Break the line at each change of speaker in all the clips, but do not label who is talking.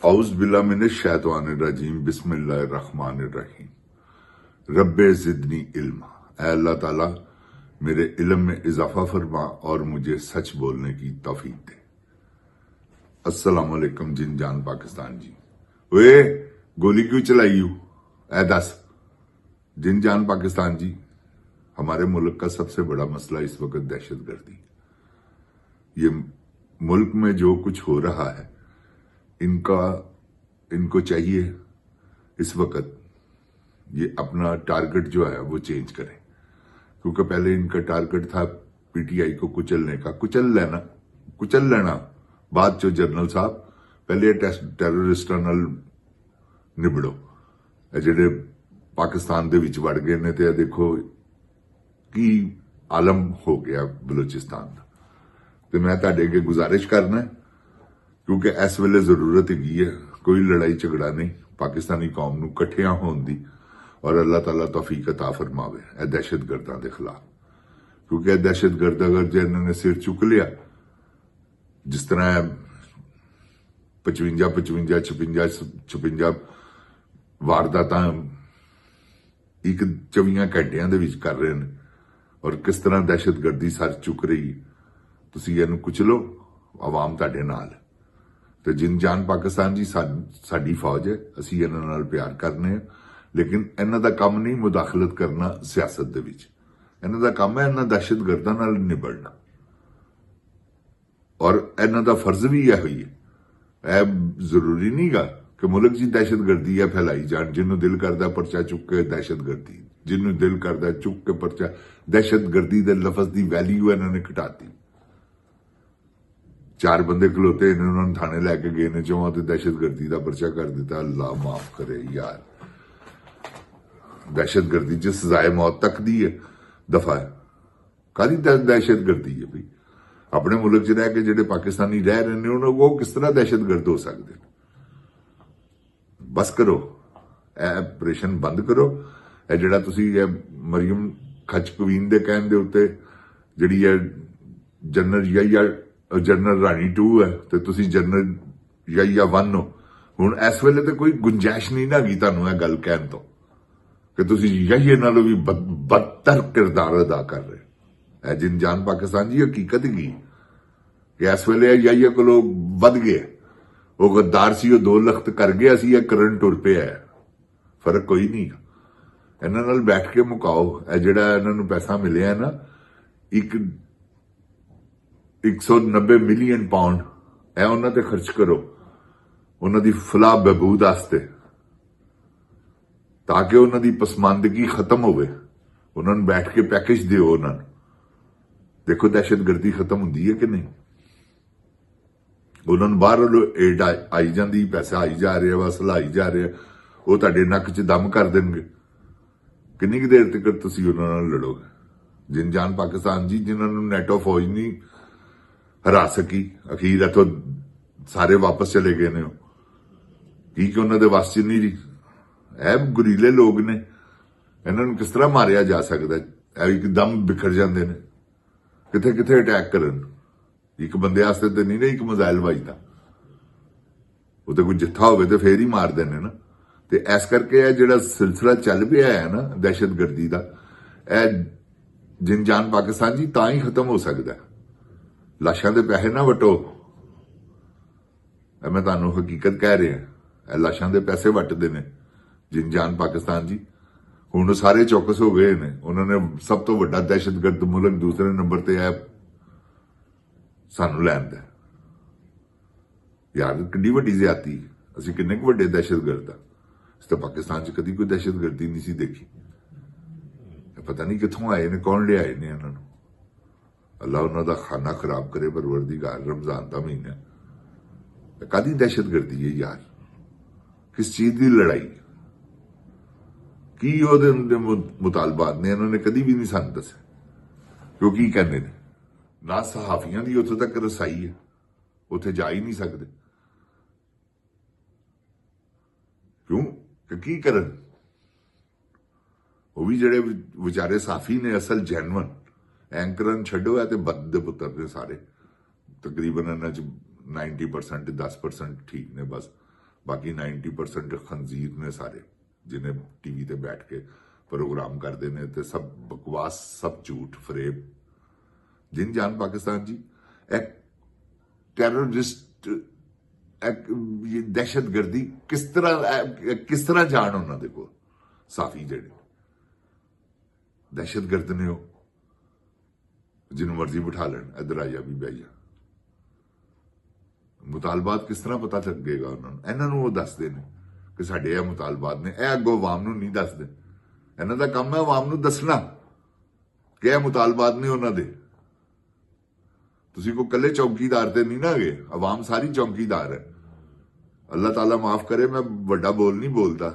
औज़ बिल्ला मिनश शैतानिर रजीम बिस्मिल्लाहिर रहमानिर रहीम। रब्बे ज़िदनी इल्मा, ऐ अल्लाह ताला मेरे इल्म में इजाफा फरमा और मुझे सच बोलने की तौफीक दे। अस्सलाम वालेकुम जिन जान पाकिस्तान जी। ओए गोली क्यों चलाई यू? ऐ दस जिन जान पाकिस्तान जी, हमारे मुल्क का सबसे बड़ा मसला इस वक्त दहशतगर्दी। ये मुल्क में जो कुछ हो रहा है, इनको चाहिए इस वक्त ये अपना टारगेट जो है वो चेंज करें, क्योंकि पहले इनका टारगेट था पीटीआई को कुचलने का। कुचल लेना बाद चो जनरल साहब, पहले टैररिस्टां नाल निबड़ो। ਜਿਹੜੇ पाकिस्तान ਦੇ ਵਿੱਚ ਵੜ ਗਏ ਨੇ ਤੇ ਦੇਖੋ ਕੀ आलम हो गया बलोचिस्तान ਦਾ। ਤੇ ਮੈਂ ਤੁਹਾਡੇ ਅੱਗੇ ਗੁਜ਼ਾਰਿਸ਼ ਕਰਨਾ, क्योंकि इस वेले जरूरत हैगी है, कोई लड़ाई झगड़ा नहीं, पाकिस्तानी कौम नूं इकट्ठियां होण दी और अल्लाह ताला तौफीक अता फरमावे ए दहशतगर्दां दे खिलाफ। क्योंकि ए दहशतगर्द अगर जे इन्होंने सिर चुक लिया, जिस तरह 55 वारदातां एक 24 घंटियां दे विच कर रहे हैं और किस तरह दहशतगर्दी सर चुक रही है। तुसीं इहनूं कुचलो, आवाम तुहाडे नाल है। तो जिन जान पाकिस्तान जी साडी फौज है, असीं इन्हां नाल प्यार करने हैं, लेकिन इन्हां दा काम नहीं मुदाखलत करना सियासत दे विच। इन्हां दा काम है इन्हां दहशतगर्दां नाल निबड़ना और इन्हां दा फर्ज भी यह ही है। यह जरूरी नहीं गा कि मुल्क च दहशतगर्दी है फैलाई जान। जिन्हों दिल करदा परचा चुक के दहशतगर्दी, जिन्हों दिल करदा चुक के परचा। दहशतगर्दी दे लफज दी वैल्यू इन्हां ने घटाती। 4 बंदे खलोते इन्होंने थाने लैके गए ने, चौहां ते दहशतगर्दी का परचा कर दिता। अल्लाह माफ करे यार, दहशतगर्दी च सजाए मौत तक दी है दफा है। काली दहशतगर्दी है भाई? अपने मुल्क च रह के जेडे पाकिस्तानी रह रहे हैं वो किस तरह दहशतगर्द हो सकते हैं? बस करो, ऑपरेशन बंद करो। यह जेड़ा तुसी मरियम खच कवीन दे कहण दे उत्ते जिहड़ी है जनरल राणी 2 है तो तुसी जनरल या 1 हो। हुण इस वेले तो कोई गुंजाइश नहीं ना गई तुहानूं यह गल कहण तो कि तुसी यही नालों भी बदतर किरदार अदा कर रहे। ए जिन जान पाकिस्तान जी, हकीकत की कि इस वेले यही कोलों वध गए। वो गद्दार सी 2 लख्त कर गया सी, करन टुर पिया है। फर्क कोई नहीं, इन्हां नाल बैठ के मुकाओ। ए जिहड़ा इन्हां नूं पैसा मिलिया है ना, 190 मिलियन पाउंड ए उन्हां ते खर्च करो, उन्हां दी फलाह बहबूद वास्ते, ताकि उन्हां दी पसमानदगी खत्म होवे। उन्हां नूं बैठ के पैकेज दिओ। उन्हां नूं देखो दहशतगर्दी खत्म हुंदी है कि नहीं। उन्हां नूं बाहरों एड आई जांदी, पैसा आई जा रहा, असला आई जा रहा, वो तुहाडे नक च दम कर देणगे। किन्नी कुछ देर तक तुसीं उन्हां नाल लड़ोगे? जिन जान पाकिस्तान जी, जिन्हां नूं नेटो फौज नहीं हरा सकी, अखीर इथों सारे वापस चले गए ने, की उन्हां दे वस च नहीं रही। ਇਹ गुरीले लोग ने, इन्हां नूं किस तरह मारिया जा सकता है? एकदम बिखर जाते हैं, किथे किथे अटैक करन। एक बंदे वास्ते तो नहीं ना एक मिसाइल वजदा, वो तो कोई जिथा होवे तो फिर ही मार देने ना। तो इस करके यह जिहड़ा सिलसिला चल पिया है ना दहशतगर्दी का, जिन जान पाकिस्तान जी तां ही खत्म हो सकता है। लाशां दे पैसे ना वटो, मैं तुहानूं हकीकत कह रहा। लाशां दे पैसे वटदे ने जिन जान पाकिस्तान जी। हुण सारे चौकस हो गए ने। उन्होंने सब तो वड्डा दहशतगर्द मुल्क दूसरे नंबर ते है सानूं लैण दा। यार किड्डी वड्डी ज़्यादती, असीं किन्ने क वड्डे दहशतगर्द आ? असीं तां पाकिस्तान च कदी कोई दहशतगर्दी नहीं सी देखी। पता नहीं कित्थों आए ने, कौन ले आए ने इन्हां नूं। अल्लाह उन्हां दा खाना खराब करे परवरदिगार। रमजान का महीना, कादी दहशतगर्दी है यार? किस चीज की लड़ाई की ओहदे मुतालबात ने? इन्होंने कदी भी नहीं सानूं दस्सिया। क्योंकि कहते हैं ना सहाफियां की उत्थे तक रसाई है, उत्थे जा ही नहीं सकते। क्यों की करन? वो भी जेडे विचारे साफी ने, असल जैनवन एंकरन छड्डो है तो बद दे पुत्तर ने सारे। तकरीबन इन्हां च 90% 10% ठीक ने, बस बाकी 90% खंजीर ने सारे जिन्हें टीवी ते बैठ के प्रोग्राम करते हैं तो सब बकवास, सब झूठ फरेब। जिन जान पाकिस्तान जी एक टैररिस्ट, एक ये दहशतगर्दी किस तरह जान उन्होंने को साफी जड़े दहशतगर्द ने हो, जिन्हों मर्जी बिठा लेन, इधर आ जा भी बह जा। मुतालबात किस तरह पता लगेगा उन्होंने? इन्होंने वो दसते हैं कि साढ़े यह मुतालबात ने, यह अगों आवाम नूं नहीं दसदे। इन्हों का काम है आवाम नूं दसना कि यह मुतालबात ने उन्होंने। तुसीं कोई कल्ले चौकीदार ते नहीं ना गए, आवाम सारी चौकीदार है। अल्लाह ताला माफ करे, मैं बड़ा बोल नहीं बोलता,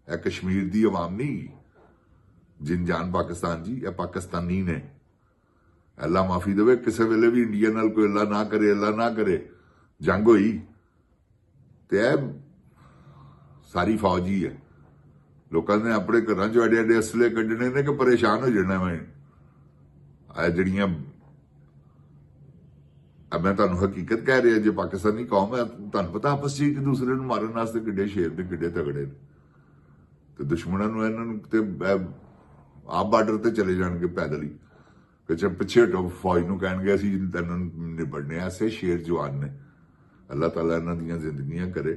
यह कश्मीर की आवाम नहीं, जिन जान पाकिस्तान जी यह पाकिस्तानी ने। अल्लाह माफी देवे, किसी वेले भी इंडिया नाल कोई अल्लाह ना करे, अल्लाह ना करे जंग हुई ते सारी फौज ही है। लोगों ने अपने घर चो एडे एडे असले कड्ढने ने कि परेशान हो जाना। मैं जड़ियां अब मैं तुहानू हकीकत कह रहा, जो पाकिस्तानी कौम है तुहानू पता आपस च एक दूसरे नूं मारन वास्ते किड्डे शेर ने, किड्डे तगड़े ने। ते दुश्मनां नूं इन्हां नूं ते आप बार्डर ते चले जाणगे पैदल ही, कि पिछे हटो, फौज नूं कहणगे असीं इन्हां नूं निबड़ने। ऐसे शेर जवान ने। अल्लाह ताला इन्हां दीयां जिंदगियां करे।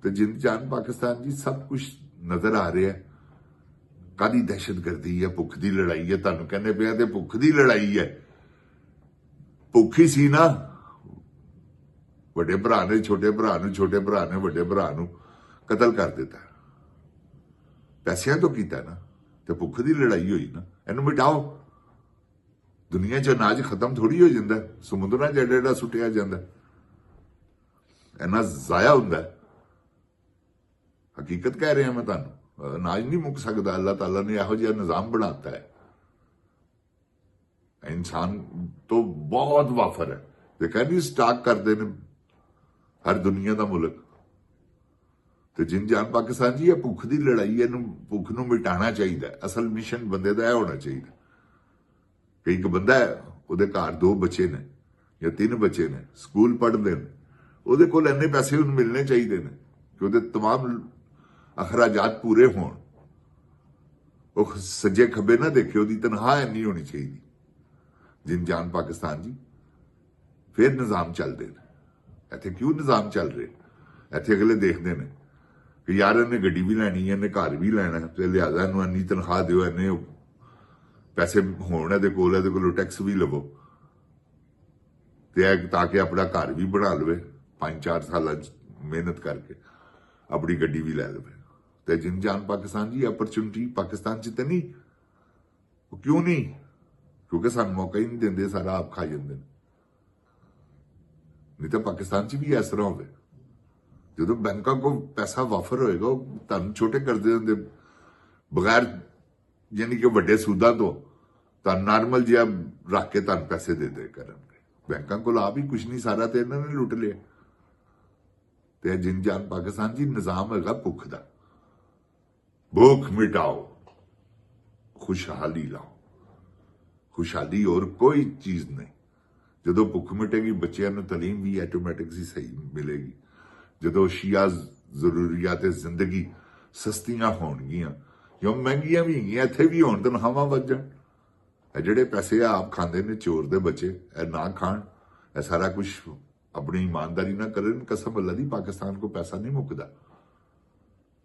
ते जिंद जान पाकिस्तान जी सब कुछ नजर आ रहा है। कादी दहशतगर्दी है, भुख की लड़ाई है, तुहानू कहने पे ते भुख की लड़ाई है। भुख ही सी ना, वड्डे भरा ने छोटे भरा नूं, छोटे भरा ने वड्डे भरा नूं कतल कर दिता, पैसिਆਂ तो कीता ना, ते भुख की लड़ाई हुई ना। इन्हू मिटाओ। दुनिया च अनाज खत्म थोड़ी हो जाता, समुद्रां च एडा एडा सुटिया जाता, इन्ना जाया हुंदा। हकीकत कह रहा मैं तुहानू, अनाज नहीं मुक सकता। अल्लाह ताला ने इहो जिहा निजाम बनाता है। इंसान तो बहुत वाफर है, ते कहनी स्टाक करते हैं हर दुनिया का मुल्क। तो जिन जान पाकिस्तान जी, यह भुख की लड़ाई है, भुख नूं मिटाना चाहिए। असल मिशन बंदे का यह होना चाहिए कि एक बंदा है, उहदे घर 2 बच्चे ने या 3 बच्चे ने, स्कूल पढ़ते हैं, उहदे कोल इन्ने पैसे उन्हें मिलने चाहिए ने कि उहदे तमाम अखराजात पूरे होण। वो सज्जे खब्बे ना देखे, उहदी तनख्वाह इन्नी होनी चाहिए। जिन जान पाकिस्तान जी फिर निजाम चलते हैं। इत्थे क्यों निजाम चल रहे? इत्थे अगले देखते हैं कि यार इन्हें गड्डी भी लैनी है, इन्हें घर भी लैना, तो लिहाजा इन्हू इन्नी तनख्वाह दिओ, इन्ने पैसे होण इहदे कोल, टैक्स भी लवो, ताकि अपना घर भी बना लवे, 5-4 साल मेहनत करके अपनी गड्डी भी लै लवे। तो जिन जान पाकिस्तान जी अपॉर्चुनिटी पाकिस्तान च तो नहीं, वो क्यों नहीं? क्योंकि सानू मौका ही नहीं देंदे, सारा आप खा जाते। नहीं तो पाकिस्तान च भी इस तरह हो, जो बैंकों को पैसा वाफर होएगा, तुहानू छोटे कर देंगे बगैर, यानी कि वड्डे सूदा तो नॉर्मल जिहा रख के तुहानू पैसे दे करनगे। बैंकों को आप ही कुछ नहीं, सारा तो इन्होंने लुट लिया। तो जिन जान पाकिस्तान जी निजाम है भुख का। भुख मिटाओ, खुशहाली लाओ। खुशहाली और कोई चीज नहीं। जो भुख मिटेगी, बच्चों को तलीम भी ऑटोमैटिक ही सही मिलेगी। जो अशिया जरूरियात जिंदगी सस्तियां होणगियां, जो महंगियां भी हैगियां, इत्थे भी होण, तनख्वाहां वध जाण। जिहड़े पैसे आप खांदे ने चोर दे बच्चे, ना खाण, सारा कुछ अपनी ईमानदारी ना करन, कसम अल्लाह दी पाकिस्तान को पैसा नहीं मुकदा।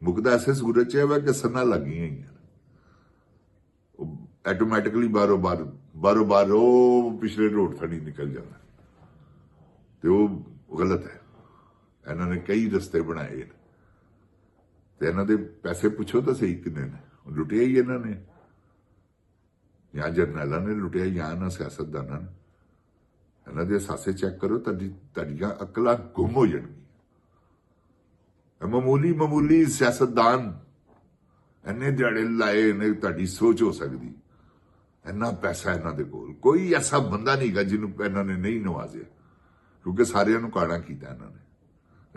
मुकदा ऐसे सूरत च है कि सन्ना लग गई ऑटोमैटिकली बारो बार वो पिछले रोड थड़ी निकल जाता। तो वो गलत है। इन्होंने कई रस्ते बनाए, तो इन्हों के पैसे पुछो तो सही किन्ने ने लुटिया ही इन्होंने, या जरनैलों ने लुटिया, या इन्होंने सियासतदानों ने। इन्हों के सासे चेक करो, तुहाडियां अकलां गुम हो जाणगियां। मामूली सियासतदान इन्ने दिहाड़े लाए ने, तुहाडी सोच हो सकती। इन्ना पैसा इन्हों के कोल, कोई ऐसा बंदा नहीं गा जिन्होंने इन्होंने नहीं नवाजिया, क्योंकि सारिਆਂ ਨੂੰ काड़ा किया इन्होंने।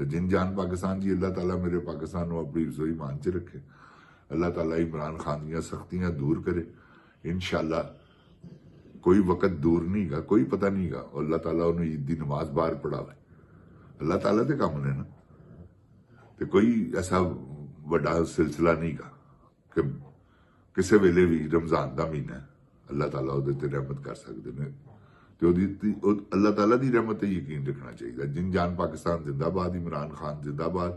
जिन जान पाकिस्तान जी, अल्लाह ताला मेरे पाकिस्तान को अपनी रसोई मान च रखे। अल्लाह ताला इमरान खान दियां सख्तियां दूर करे। इंशाअल्लाह कोई वक्त दूर नहीं गा, कोई पता नहीं गा, अल्लाह ताला उन्हें ईद की नमाज बाहर पढ़ावे। अल्लाह ताला के काम ने ना। ਤੇ ਕੋਈ ਐਸਾ ਵੱਡਾ ਸਿਲਸਿਲਾ ਨਹੀਂਗਾ ਕਿ ਕਿਸੇ ਵੇਲੇ ਵੀ ਰਮਜ਼ਾਨ ਦਾ ਮਹੀਨਾ ਹੈ, ਅੱਲਾਹ ਤਾਲਾ ਉਹਦੇ ਤੇ ਰਹਿਮਤ ਕਰ ਸਕਦੇ ਨੇ ਤੇ ਅੱਲਾਹ ਤਾਲਾ ਦੀ ਰਹਿਮਤ ਤੇ ਯਕੀਨ ਰੱਖਣਾ ਚਾਹੀਦਾ। ਜਿਨ ਜਾਨ ਪਾਕਿਸਤਾਨ जिंदाबाद, इमरान खान जिंदाबाद।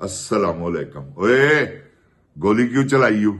अस्सलाम वालेकुम। ओए गोली क्यों चलाई यू?